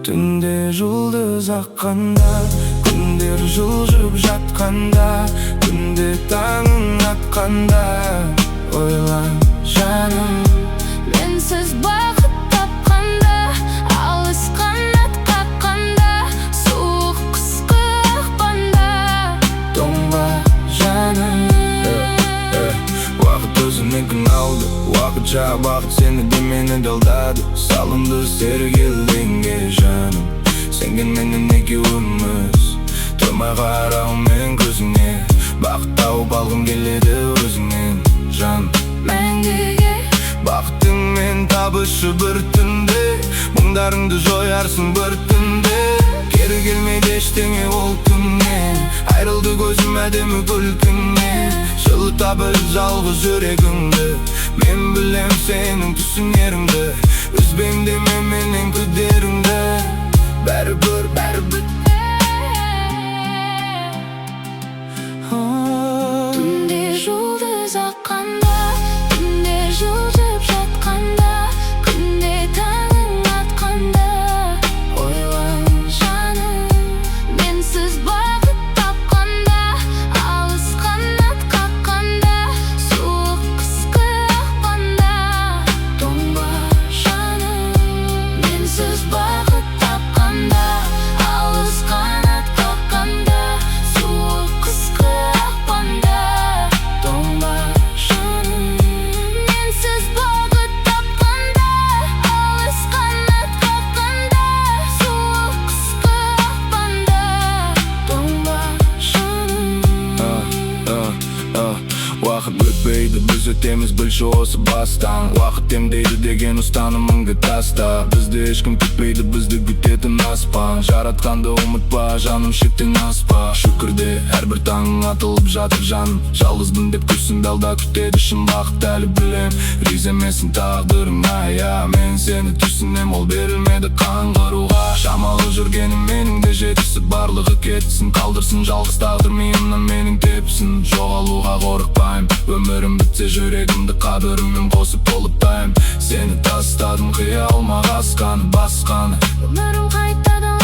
Түнде жұлдыз аққанда, күндер жылжып жатқанда, күнде таңың атқанда, ойла жаным, менсіз бақыт тапқанда, алыс қанат қаққанда, суық қысқы ақпанда, тоңба жаным. Уақыт өзімен алды, уақытша бақыт сені де мені де алдады. Салынды сергелденге жаным, сенген менен екеуіміз. Тұрмай қараумен көзіңе, бақыт тауып алғым келеді өзіңнен жан. мәңгіге Бақытыңмен табышы бір түнде, мұңдарыңды жоярсың бір түнде. Кері келмейді ештеңе ол күннен, айрылды көзім әдемі күлкіңнен. Жылыта біл жалғыз жүрегіңді, мен білем сенің түсінеріңді. Үзбейм деме менен күдеріңді, бәрібір түнде жұлдыз аққанда, күнде жылжып жатқанда, күнде таңың атқанда, ойла жаным, менсіз бақыт тапқанда, алыс қанат қаққанда, суық қысқы ақпанда, тоңба жаным, менсіз бақыт тапқанда, алыс қанат қаққанда, суық қысқы ақпанда, тоңба жаным, менсіз бақыт тапқанда, алыс қанат қаққанда, суық қысқы ақпанда, тоңба жаным. Уақыт өтпейді, біз өтеміз білші осы бастан. Уақыт демдейді деген ұстанымыңды таста. Бізді ешкім күтпейді, бізді күтетін аспан. Жаратқанды ұмытпа, жаным шектен аспа. Шүкірде әрбір таңың атылып жатыр жаным. Жалғызбын деп күрсінді алда күтеді шын бақыт әлі білем. Риза емессің тағдырыңа, я мен сені түсінем, ол берілмеді қаңғыруға. Шамалы жүргенім менің де жетісіп, барлығы кетсін, қалдырсын жалғыз тағдыр миымнан менің тепсін. Жоғалуға қорықпайым, өмірім бітсе жүрегімді қабіріммен қосып толықтайым. Сені тастадым қия алмақ асқаны басқаны, Өмірім қайтадан